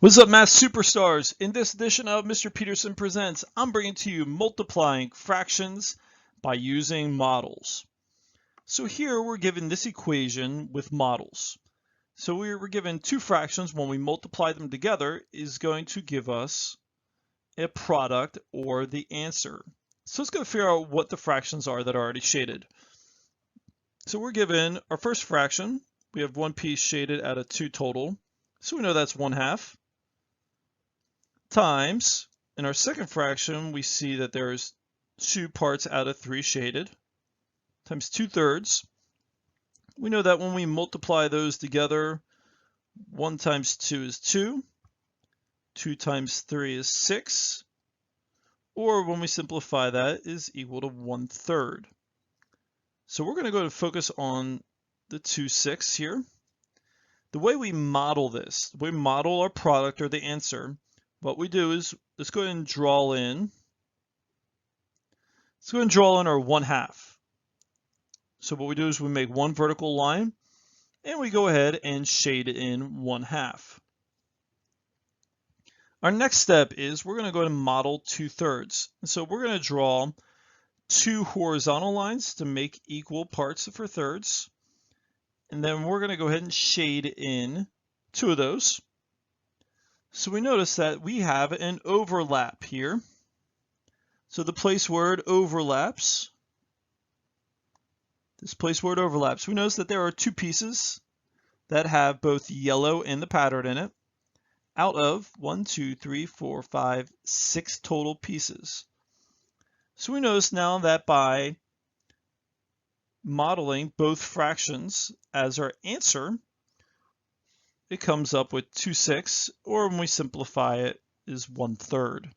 What's up, math superstars? In this edition of Mr. Peterson Presents, I'm bringing to you multiplying fractions by using models. So here we're given this equation with models. So we're given two fractions. When we multiply them together is going to give us a product or the answer. So let's go figure out what the fractions are that are already shaded. So we're given our first fraction. We have one piece shaded out of two total. So we know that's 1/2. Times, in our second fraction, we see that there's 2 parts out of 3 shaded, times 2/3. We know that when we multiply those together, 1 times 2 is 2, 2 times 3 is 6, or when we simplify that is equal to 1/3. So we're going to go to focus on the 2/6 here. The way we model this, the way we model our product or the answer, what we do is, let's go ahead and draw in. Let's go ahead and draw in our 1/2. So what we do is we make one vertical line and we go ahead and shade in 1/2. Our next step is we're going to go ahead and model 2/3. And so we're going to draw two horizontal lines to make equal parts for thirds. And then we're going to go ahead and shade in 2 of those. So we notice that we have an overlap here. So the place where it overlaps, this place where it overlaps, we notice that there are 2 pieces that have both yellow and the pattern in it, out of 1, 2, 3, 4, 5, 6 total pieces. So we notice now that by modeling both fractions as our answer, it comes up with 2/6, or when we simplify it is 1/3.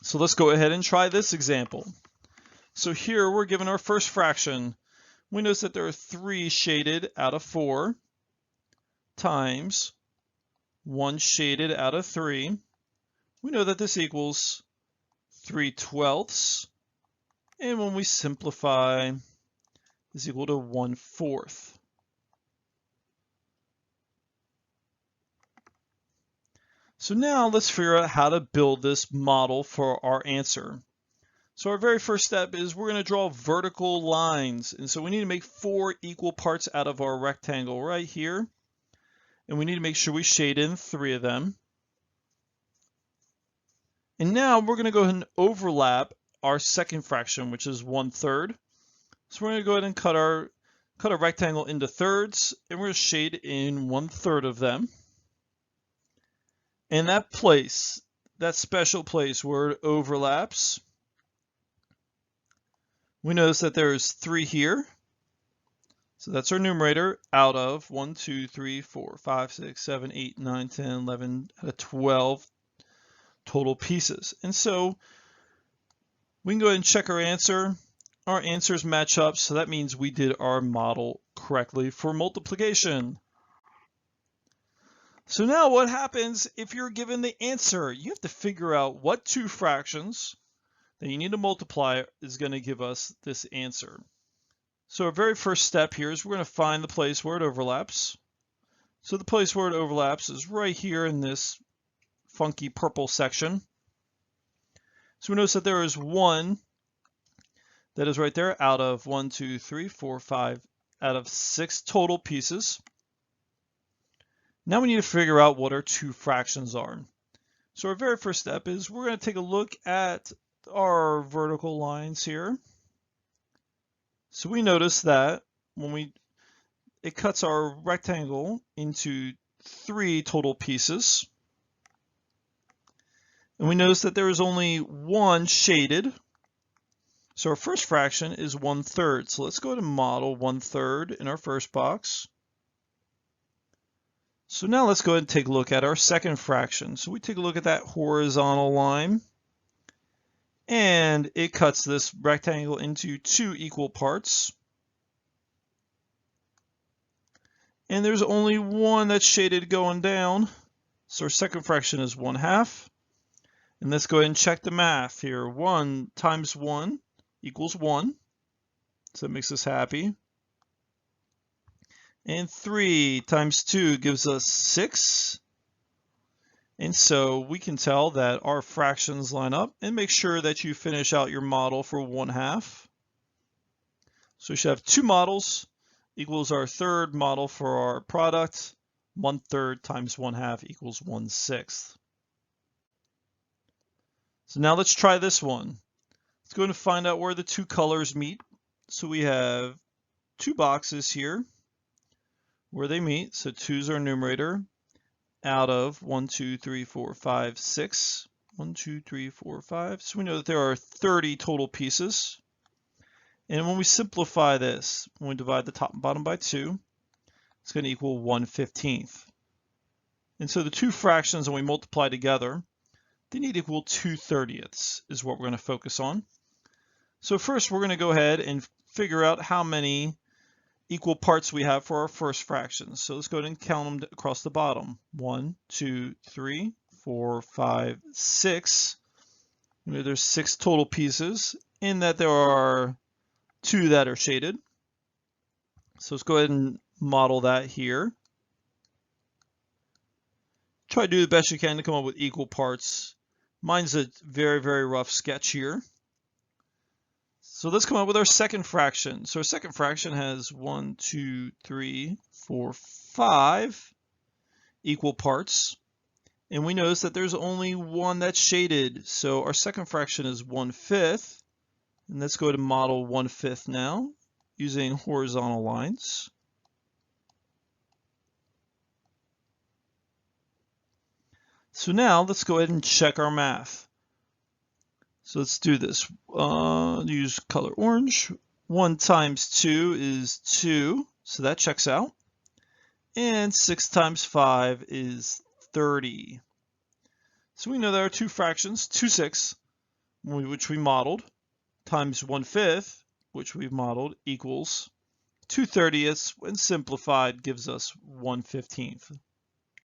So let's go ahead and try this example. So here we're given our first fraction. We notice that there are 3 shaded out of 4 times 1 shaded out of 3. We know that this equals 3/12, and when we simplify is equal to 1/4. So now let's figure out how to build this model for our answer. So our very first step is we're going to draw vertical lines. And so we need to make 4 equal parts out of our rectangle right here. And we need to make sure we shade in 3 of them. And now we're going to go ahead and overlap our second fraction, which is 1/3. So we're going to go ahead and cut our rectangle into thirds, and we're going to shade in 1/3 of them. And that place, that special place where it overlaps, we notice that there's 3 here. So that's our numerator out of 1, 2, 3, 4, 5, 6, 7, 8, 9, 10, 11, 12 total pieces. And so we can go ahead and check our answer. Our answers match up, so that means we did our model correctly for multiplication. So now what happens if you're given the answer? You have to figure out what 2 fractions that you need to multiply is going to give us this answer. So our very first step here is we're going to find the place where it overlaps. So the place where it overlaps is right here in this funky purple section. So we notice that there is 1 that is right there out of 1, 2, 3, 4, 5 out of 6 total pieces. Now we need to figure out what our 2 fractions are. So our very first step is we're going to take a look at our vertical lines here. So we notice that when it cuts our rectangle into 3 total pieces. And we notice that there is only 1 shaded. So our first fraction is 1/3. So let's go ahead and model 1/3 in our first box. So now let's go ahead and take a look at our second fraction. So we take a look at that horizontal line, and it cuts this rectangle into 2 equal parts. And there's only 1 that's shaded going down. So our second fraction is 1/2. And let's go ahead and check the math here. 1 times 1 equals 1. So that makes us happy. And 3 times 2 gives us 6. And so we can tell that our fractions line up, and make sure that you finish out your model for 1/2. So we should have 2 models equals our third model for our product. 1/3 times 1/2 equals 1/6. So now let's try this one. Let's go and find out where the 2 colors meet. So we have 2 boxes here where they meet. So 2 is our numerator. Out of 1, 2, 3, 4, 5, 6. 1, 2, 3, 4, 5. So we know that there are 30 total pieces. And when we simplify this, when we divide the top and bottom by 2, it's going to equal 1/15. And so the 2 fractions when we multiply together, they need to equal 2/30ths is what we're going to focus on. So first we're going to go ahead and figure out how many equal parts we have for our first fractions. So let's go ahead and count them across the bottom. 1, 2, 3, 4, 5, 6. There's 6 total pieces, in that there are 2 that are shaded. So let's go ahead and model that here. Try to do the best you can to come up with equal parts. Mine's a very, very rough sketch here. So let's come up with our second fraction. So our second fraction has 1, 2, 3, 4, 5 equal parts. And we notice that there's only one that's shaded. So our second fraction is 1/5. And let's go to model 1/5 now using horizontal lines. So now let's go ahead and check our math. So let's do this. Use color orange. 1 times 2 is 2, so that checks out. And 6 times 5 is 30. So we know there are 2 fractions, 2/6, which we modeled, times 1/5, which we've modeled, equals 2/30ths, when simplified gives us 1/15.